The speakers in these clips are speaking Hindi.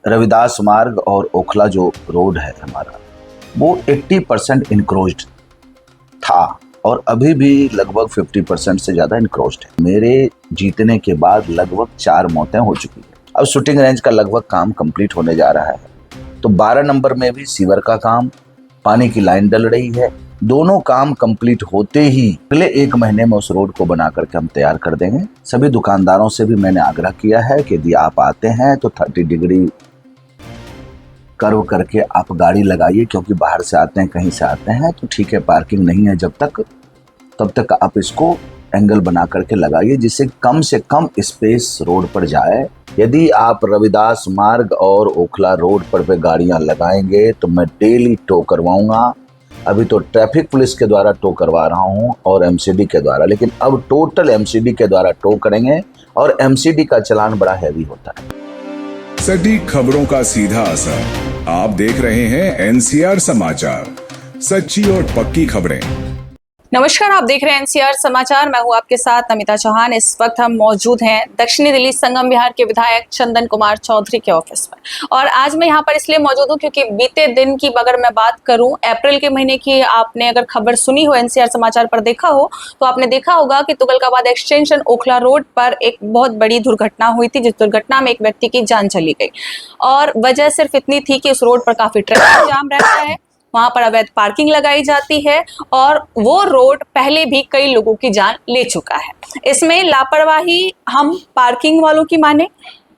रविदास मार्ग और ओखला जो रोड है हमारा, वो 80% इनक्रोच्ड था और अभी भी लगभग 50% से ज़्यादा इनक्रोच्ड है। मेरे जीतने के बाद लगभग 4 मौतें हो चुकी हैं। अब शूटिंग रेंज का लगभग काम कंप्लीट होने जा रहा है, तो 12 नंबर में भी सीवर का काम, पानी की लाइन डल रही है। दोनों काम कंप्लीट होते ही अगले 1 महीने में उस रोड को बना करके हम तैयार कर देंगे। सभी दुकानदारों से भी मैंने आग्रह किया है कि यदि आप आते हैं तो 30 डिग्री कर्व करके आप गाड़ी लगाइए, क्योंकि बाहर से आते हैं, कहीं से आते हैं तो ठीक है, पार्किंग नहीं है जब तक, तब तक आप इसको एंगल बना करके लगाइए, जिससे कम से कम स्पेस रोड पर जाए। यदि आप रविदास मार्ग और ओखला रोड पर पे गाड़ियां लगाएंगे तो मैं डेली टो करवाऊंगा। अभी तो ट्रैफिक पुलिस के द्वारा टो करवा रहा हूं और एमसीडी के द्वारा, लेकिन अब टोटल एमसीडी के द्वारा टो करेंगे और एमसीडी का चालान बड़ा हैवी होता है। सटीक खबरों का सीधा असर। आप देख रहे हैं एनसीआर समाचार, सच्ची और पक्की खबरें। नमस्कार, आप देख रहे हैं एनसीआर समाचार। मैं हूं आपके साथ नमिता चौहान। इस वक्त हम मौजूद हैं दक्षिणी दिल्ली संगम विहार के विधायक चंदन कुमार चौधरी के ऑफिस में, और आज मैं यहां पर इसलिए मौजूद हूं क्योंकि बीते दिन की अगर मैं बात करूं, अप्रैल के महीने की आपने अगर खबर सुनी हो, एनसीआर समाचार पर देखा हो, तो आपने देखा होगा कि तुगलकाबाद एक्सटेंशन ओखला रोड पर एक बहुत बड़ी दुर्घटना हुई थी, जिस दुर्घटना में एक व्यक्ति की जान चली गई। और वजह सिर्फ इतनी थी कि उस रोड पर काफी ट्रैफिक जाम रहता है, वहां पर अवैध पार्किंग लगाई जाती है, और वो रोड पहले भी कई लोगों की जान ले चुका है। इसमें लापरवाही हम पार्किंग वालों की माने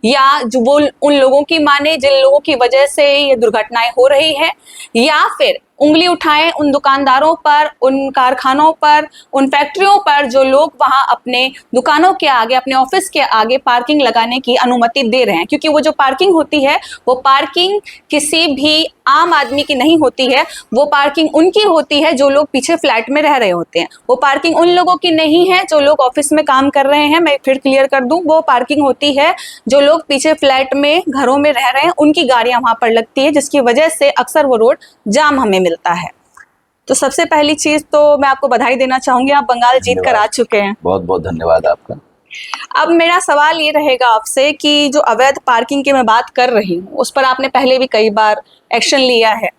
या जो वो उन लोगों की माने जिन लोगों की वजह से ये दुर्घटनाएं हो रही है, या फिर उंगली उठाएं उन दुकानदारों पर, उन कारखानों पर, उन फैक्ट्रियों पर जो लोग वहां अपने दुकानों के आगे, अपने ऑफिस के आगे पार्किंग लगाने की अनुमति दे रहे हैं। क्योंकि वो जो पार्किंग होती है, वो पार्किंग किसी भी आम आदमी की नहीं होती है, वो पार्किंग उनकी होती है जो लोग पीछे फ्लैट में रह रहे होते हैं। वो पार्किंग उन लोगों की नहीं है जो लोग ऑफिस में काम कर रहे हैं। मैं फिर क्लियर कर दूं, वो पार्किंग होती है जो लोग पीछे फ्लैट में, घरों में रह रहे हैं, उनकी गाड़ियां वहां पर लगती है, जिसकी वजह से अक्सर वो रोड जाम हमें मिलता है। तो सबसे पहली चीज तो मैं आपको बधाई देना चाहूंगी, आप बंगाल जीत कर आ चुके हैं। बहुत बहुत धन्यवाद आपका। अब मेरा सवाल ये रहेगा आपसे कि जो अवैध पार्किंग की मैं बात कर रही हूँ, उस पर आपने पहले भी कई बार एक्शन लिया है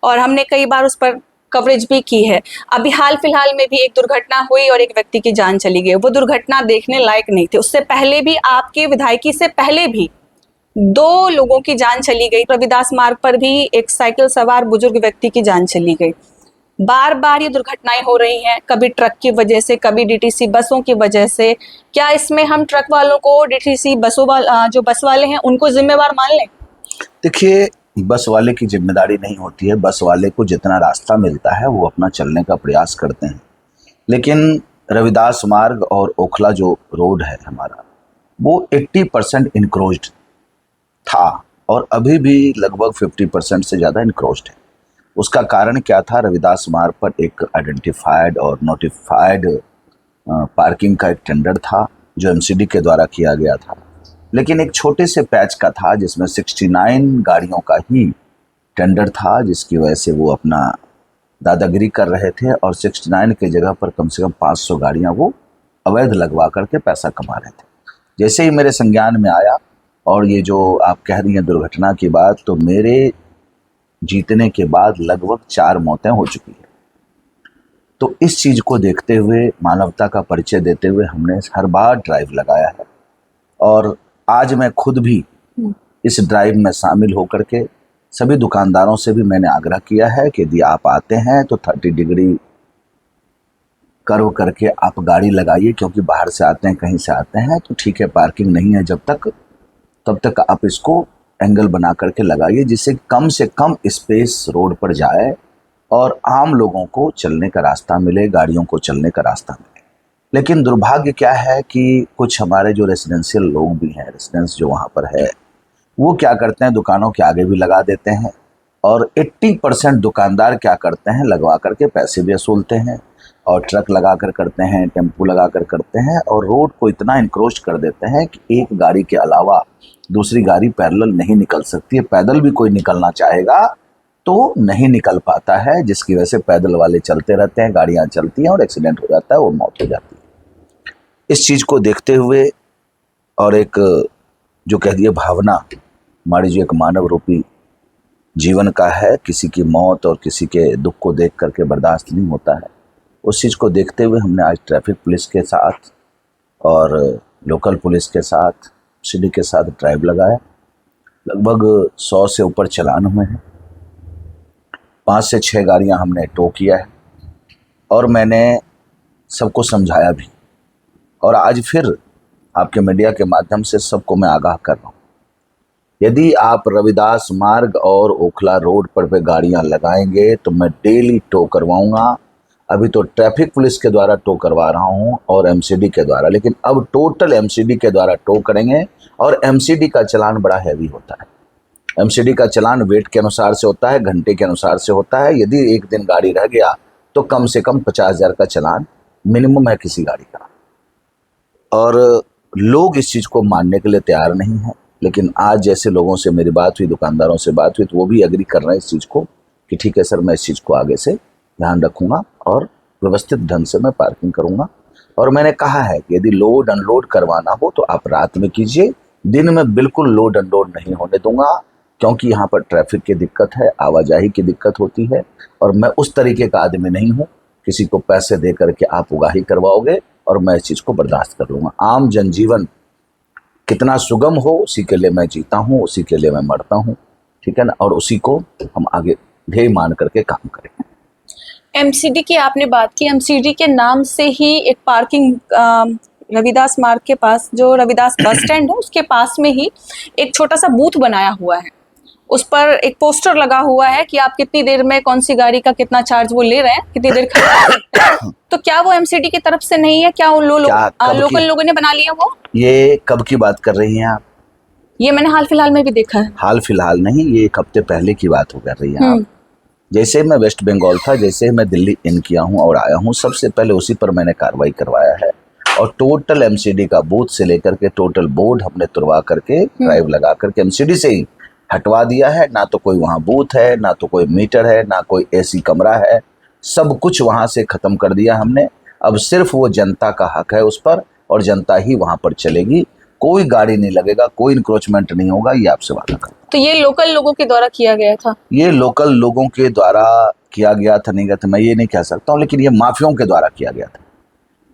और हमने कई बार उस पर कवरेज भी की है। अभी हाल फिलहाल में भी एक दुर्घटना हुई और एक व्यक्ति की जान चली गई। वो दुर्घटना देखने लायक नहीं थी। उससे पहले भी, आपके विधायकी से पहले भी 2 लोगों की जान चली गई। रविदास मार्ग पर भी एक साइकिल सवार बुजुर्ग व्यक्ति की जान चली गई। बार बार ये दुर्घटनाएं हो रही हैं, कभी ट्रक की वजह से, कभी डीटीसी बसों की वजह से। क्या इसमें हम ट्रक वालों को, डीटीसी बसों जो बस वाले हैं, उनको जिम्मेवार मान लें? देखिए, बस वाले की जिम्मेदारी नहीं होती है। बस वाले को जितना रास्ता मिलता है वो अपना चलने का प्रयास करते हैं, लेकिन रविदास मार्ग और ओखला जो रोड है हमारा, वो 80% इनक्रोच्ड था और अभी भी लगभग 50% से ज़्यादा इनक्रोच्ड है। उसका कारण क्या था? रविदास मार्ग पर एक आइडेंटिफाइड और नोटिफाइड पार्किंग का एक टेंडर था जो एमसीडी के द्वारा किया गया था, लेकिन एक छोटे से पैच का था जिसमें 69 गाड़ियों का ही टेंडर था, जिसकी वजह से वो अपना दादागिरी कर रहे थे और 69 के जगह पर कम से कम 500 गाड़ियाँ वो अवैध लगवा करके पैसा कमा रहे थे। जैसे ही मेरे संज्ञान में आया और ये जो आप कह रही हैं दुर्घटना की बात, तो मेरे जीतने के बाद लगभग 4 मौतें हो चुकी है। तो इस चीज़ को देखते हुए, मानवता का परिचय देते हुए हमने हर बार ड्राइव लगाया है, और आज मैं खुद भी इस ड्राइव में शामिल होकर के सभी दुकानदारों से भी मैंने आग्रह किया है कि यदि आप आते हैं तो 30 डिग्री कर्व करके आप गाड़ी लगाइए, क्योंकि बाहर से आते हैं, कहीं से आते हैं तो ठीक है, पार्किंग नहीं है जब तक, तब तक आप इसको एंगल बना करके लगाइए, जिससे कम से कम स्पेस रोड पर जाए और आम लोगों को चलने का रास्ता मिले, गाड़ियों को चलने का रास्ता मिले। लेकिन दुर्भाग्य क्या है कि कुछ हमारे जो रेसिडेंशियल लोग भी हैं, रेसिडेंस जो वहाँ पर है, वो क्या करते हैं, दुकानों के आगे भी लगा देते हैं, और 80% दुकानदार क्या करते हैं, लगवा करके पैसे भी वसूलते हैं, और ट्रक लगा कर करते हैं, टेम्पू लगा कर करते हैं, और रोड को इतना इंक्रोच कर देते हैं कि एक गाड़ी के अलावा दूसरी गाड़ी पैरेलल नहीं निकल सकती है। पैदल भी कोई निकलना चाहेगा तो नहीं निकल पाता है, जिसकी वजह से पैदल वाले चलते रहते हैं, गाड़ियाँ चलती हैं और एक्सीडेंट हो जाता है और मौत हो जाती है। इस चीज़ को देखते हुए और एक जो कह दिए भावना हमारी जो एक मानव रूपी जीवन का है, किसी की मौत और किसी के दुख को देख करके बर्दाश्त नहीं होता है। उस चीज़ को देखते हुए हमने आज ट्रैफिक पुलिस के साथ और लोकल पुलिस के साथ, सिटी के साथ ड्राइव लगाया। लगभग 100 से ऊपर चालान हुए हैं, 5 से 6 गाड़ियां हमने टो किया है और मैंने सबको समझाया भी। और आज फिर आपके मीडिया के माध्यम से सबको मैं आगाह कर रहा हूँ, यदि आप रविदास मार्ग और ओखला रोड पर पे गाड़ियां लगाएंगे तो मैं डेली टो करवाऊंगा। अभी तो ट्रैफिक पुलिस के द्वारा टो करवा रहा हूं और एमसीडी के द्वारा, लेकिन अब टोटल एमसीडी के द्वारा टो करेंगे। और एमसीडी का चालान बड़ा हैवी होता है। एमसीडी का चालान वेट के अनुसार से होता है, घंटे के अनुसार से होता है। यदि एक दिन गाड़ी रह गया तो कम से कम 50,000 का चालान मिनिमम है किसी गाड़ी का। और लोग इस चीज़ को मानने के लिए तैयार नहीं है, लेकिन आज जैसे लोगों से मेरी बात हुई, दुकानदारों से बात हुई, तो वो भी एग्री कर रहे हैं इस चीज़ को कि ठीक है सर, मैं इस चीज़ को आगे से ध्यान रखूँगा और व्यवस्थित ढंग से मैं पार्किंग करूँगा। और मैंने कहा है कि यदि लोड अनलोड करवाना हो तो आप रात में कीजिए, दिन में बिल्कुल लोड अनलोड नहीं होने दूंगा, क्योंकि यहाँ पर ट्रैफिक की दिक्कत है, आवाजाही की दिक्कत होती है। और मैं उस तरीके का आदमी नहीं हूँ, किसी को पैसे दे करके आप उगाही करवाओगे और मैं इस चीज़ को बर्दाश्त कर लूँगा। आम जनजीवन कितना सुगम हो उसी के लिए मैं जीता हूँ, उसी के लिए मैं मरता हूँ, ठीक है ना। और उसी को हम आगे ध्येय मान करके काम करेंगे। एमसीडी की आपने बात की, एमसीडी के नाम से ही एक पार्किंग रविदास मार्ग के पास, जो रविदास बस स्टैंड है उसके पास में ही एक छोटा सा बूथ बनाया हुआ है। उस पर एक पोस्टर लगा हुआ है कि आप कितनी देर में कौन सी गाड़ी का कितना चार्ज वो ले रहे हैं, कितनी देर खड़ा है। तो क्या वो एमसीडी की तरफ से नहीं है? क्या उन लोकल लोगों ने बना लिया वो? ये कब की बात कर रही हैं आप? ये मैंने हाल फिलहाल में भी देखा है। हाल फिलहाल नहीं, ये 1 हफ्ते पहले की बात हो कर रही है आप। जैसे मैं वेस्ट बंगाल था, जैसे मैं दिल्ली इन किया हूँ और आया हूँ, सबसे पहले उसी पर मैंने कार्रवाई करवाया है। और टोटल एमसीडी का बूथ से लेकर के टोटल बोर्ड हमने तुड़वा करके ड्राइव लगा करके एमसीडी से ही हटवा दिया है। ना तो कोई वहाँ बूथ है, ना तो कोई मीटर है, ना कोई एसी कमरा है, सब कुछ वहाँ से ख़त्म कर दिया हमने। अब सिर्फ वो जनता का हक है उस पर, और जनता ही वहाँ पर चलेगी। कोई गाड़ी नहीं लगेगा, कोई इंक्रोचमेंट नहीं होगा, ये आपसे वादा करता हूं। तो ये लोकल लोगों के द्वारा किया गया था? ये लोकल लोगों के द्वारा किया गया था, नहीं गया था मैं ये नहीं कह सकता हूँ, लेकिन ये माफियों के द्वारा किया गया था।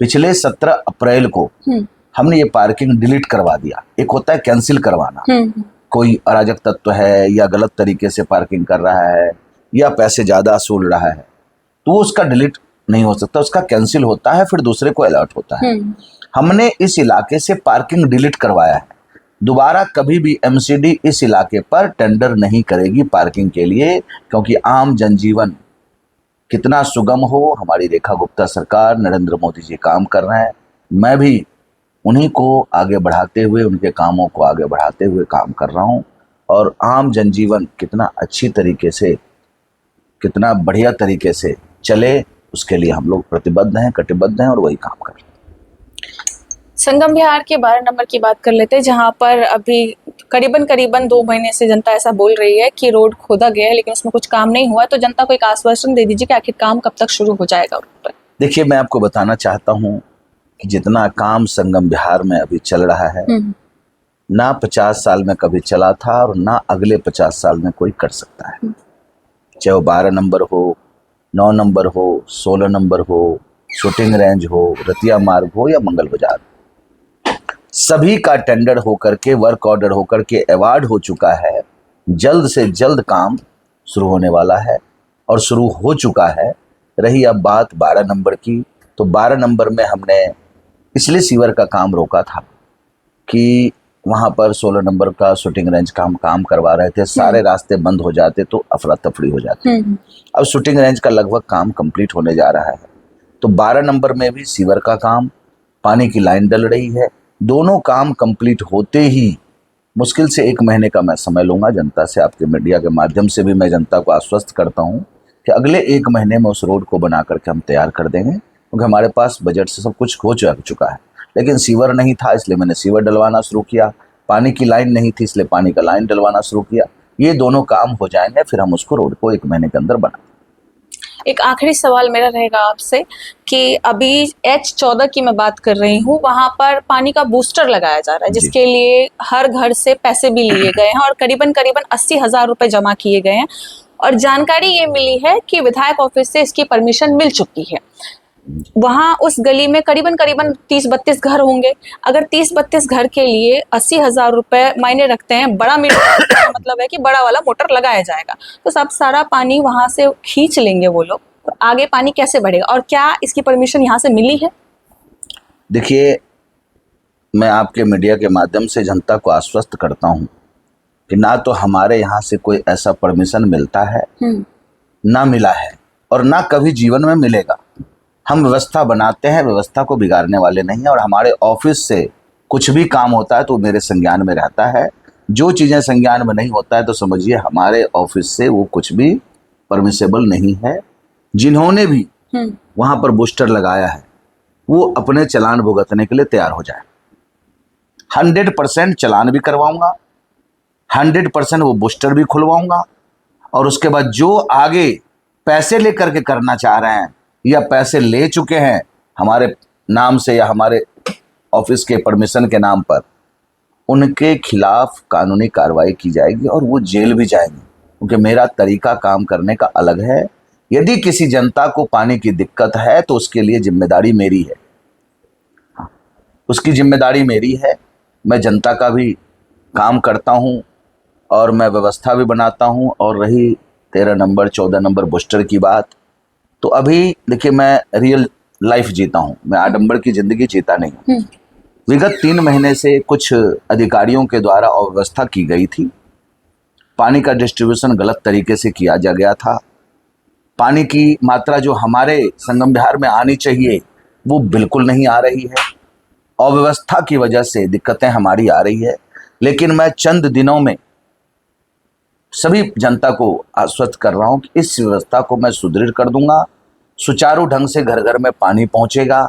पिछले 17 अप्रैल को हमने ये पार्किंग डिलीट करवा दिया। एक होता है कैंसिल करवाना, कोई अराजक तत्व है या गलत तरीके से पार्किंग कर रहा है या पैसे ज़्यादा वसूल रहा है, तो उसका डिलीट नहीं हो सकता, उसका कैंसिल होता है, फिर दूसरे को अलर्ट होता है। हमने इस इलाके से पार्किंग डिलीट करवाया है। दोबारा कभी भी एमसीडी इस इलाके पर टेंडर नहीं करेगी पार्किंग के लिए, क्योंकि आम जनजीवन कितना सुगम हो, हमारी रेखा गुप्ता सरकार, नरेंद्र मोदी जी काम कर रहे हैं। मैं भी उन्हीं को आगे बढ़ाते हुए, उनके कामों को आगे बढ़ाते हुए काम कर रहा हूं। और आम जनजीवन कितना अच्छी तरीके से, कितना बढ़िया तरीके से चले, उसके लिए हम लोग प्रतिबद्ध हैं, कटिबद्ध हैं और वही काम कर रहे हैं। संगम विहार के 12 नंबर की बात कर लेते हैं, जहां पर अभी करीबन 2 महीने से जनता ऐसा बोल रही है कि रोड खोदा गया है लेकिन उसमें कुछ काम नहीं हुआ। तो जनता को एक आश्वासन दे दीजिए कि आखिर काम कब तक शुरू हो जाएगा? देखिए, मैं आपको बताना चाहता हूँ कि जितना काम संगम विहार में अभी चल रहा है, ना 50 साल में कभी चला था और ना अगले 50 साल में कोई कर सकता है। चाहे वो 12 नंबर हो, 9 नंबर हो, 16 नंबर हो, शूटिंग रेंज हो, रतिया मार्ग हो या मंगल बाजार, सभी का टेंडर होकर के, वर्क ऑर्डर होकर के अवार्ड हो चुका है। जल्द से जल्द काम शुरू होने वाला है और शुरू हो चुका है। रही अब बात 12 नंबर की, तो 12 नंबर में हमने इसलिए सीवर का काम रोका था कि वहाँ पर 16 नंबर का शूटिंग रेंज का हम काम करवा रहे थे। सारे रास्ते बंद हो जाते तो अफरा तफरी हो जाती। अब शूटिंग रेंज का लगभग काम कंप्लीट होने जा रहा है, तो 12 नंबर में भी सीवर का काम, पानी की लाइन डल रही है। दोनों काम कंप्लीट होते ही मुश्किल से 1 महीने का मैं समय लूँगा। जनता से, आपके मीडिया के माध्यम से भी मैं जनता को आश्वस्त करता हूँ कि अगले 1 महीने में उस रोड को बना करके हम तैयार कर देंगे, क्योंकि हमारे पास बजट से सब कुछ हो चुका है। लेकिन सीवर नहीं था, इसलिए मैंने सीवर डलवाना शुरू किया। पानी की लाइन नहीं थी, इसलिए पानी का लाइन डलवाना शुरू किया। ये दोनों काम हो जाएंगे, फिर हम उसको रोड को 1 महीने के अंदर बना। एक आखिरी सवाल मेरा रहेगा आपसे कि अभी H14 की मैं बात कर रही हूँ, वहाँ पर पानी का बूस्टर लगाया जा रहा है जी। जिसके लिए हर घर से पैसे भी लिए गए हैं और करीबन करीबन 80,000 रुपए जमा किए गए हैं और जानकारी ये मिली है कि विधायक ऑफिस से इसकी परमिशन मिल चुकी है। वहाँ उस गली में करीबन करीबन 30-32 घर होंगे। अगर 30-32 घर के लिए 80,000 रुपए मायने रखते हैं, बड़ा मीटर का मतलब है कि बड़ा वाला मोटर लगाया जाएगा, तो सब सारा पानी वहां से खींच लेंगे वो लोग, तो आगे पानी कैसे बढ़ेगा और क्या इसकी परमिशन यहाँ से मिली है? देखिए, मैं आपके मीडिया के माध्यम से जनता को आश्वस्त करता हूँ कि ना तो हमारे यहाँ से कोई ऐसा परमिशन मिलता है, ना मिला है और ना कभी जीवन में मिलेगा। हम व्यवस्था बनाते हैं, व्यवस्था को बिगाड़ने वाले नहीं हैं और हमारे ऑफिस से कुछ भी काम होता है तो मेरे संज्ञान में रहता है। जो चीज़ें संज्ञान में नहीं होता है तो समझिए हमारे ऑफिस से वो कुछ भी परमिसेबल नहीं है। जिन्होंने भी वहाँ पर बूस्टर लगाया है वो अपने चालान भुगतने के लिए तैयार हो जाए। 100% चालान भी करवाऊंगा, 100% वो बूस्टर भी खुलवाऊंगा और उसके बाद जो आगे पैसे लेकर के करना चाह रहे हैं या पैसे ले चुके हैं हमारे नाम से या हमारे ऑफिस के परमिशन के नाम पर, उनके खिलाफ कानूनी कार्रवाई की जाएगी और वो जेल भी जाएंगे, क्योंकि मेरा तरीका काम करने का अलग है। यदि किसी जनता को पानी की दिक्कत है तो उसके लिए जिम्मेदारी मेरी है, उसकी जिम्मेदारी मेरी है। मैं जनता का भी काम करता हूँ और मैं व्यवस्था भी बनाता हूँ। और रही 13 नंबर 14 नंबर बूस्टर की बात, तो अभी देखिए मैं रियल लाइफ जीता हूँ, मैं आडंबर की जिंदगी जीता नहीं हूँ। विगत 3 महीने से कुछ अधिकारियों के द्वारा अव्यवस्था की गई थी, पानी का डिस्ट्रीब्यूशन गलत तरीके से किया जा गया था, पानी की मात्रा जो हमारे संगम विहार में आनी चाहिए वो बिल्कुल नहीं आ रही है। अव्यवस्था की वजह से दिक्कतें हमारी आ रही है, लेकिन मैं चंद दिनों में सभी जनता को आश्वस्त कर रहा हूं कि इस व्यवस्था को मैं सुदृढ़ कर दूंगा। सुचारू ढंग से घर घर में पानी पहुंचेगा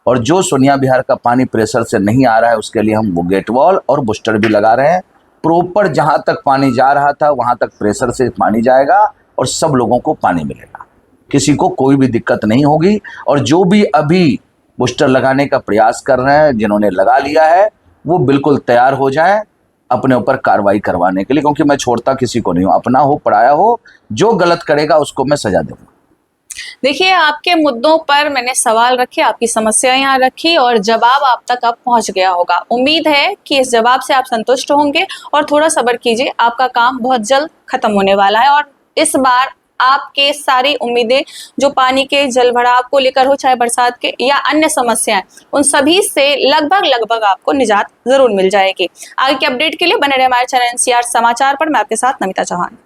और जो सोनिया विहार का पानी प्रेशर से नहीं आ रहा है उसके लिए हम वो गेट वॉल और बूस्टर भी लगा रहे हैं। प्रॉपर जहां तक पानी जा रहा था वहां तक प्रेशर से पानी जाएगा और सब लोगों को पानी मिलेगा, किसी को कोई भी दिक्कत नहीं होगी। और जो भी अभी बूस्टर लगाने का प्रयास कर रहे हैं, जिन्होंने लगा लिया है, वो बिल्कुल तैयार हो जाएं अपने ऊपर कार्रवाई करवाने के लिए, क्योंकि मैं छोड़ता किसी को नहीं हूँ, अपना हो पराया हो, जो गलत करेगा उसको मैं सजा दूंगा। देखिए, आपके मुद्दों पर मैंने सवाल रखे, आपकी समस्या यहाँ रखी और जवाब आप तक अब पहुंच गया होगा। उम्मीद है कि इस जवाब से आप संतुष्ट होंगे और थोड़ा सब्र कीजिए, आपका काम बहुत जल्द खत्म होने वाला है और इस बार आपके सारी उम्मीदें जो पानी के जल भराव को लेकर हो, चाहे बरसात के या अन्य समस्याएं, उन सभी से लगभग आपको निजात जरूर मिल जाएगी। आगे के अपडेट के लिए बने रहे हमारे चैनल NCR समाचार पर। मैं आपके साथ नमिता चौहान।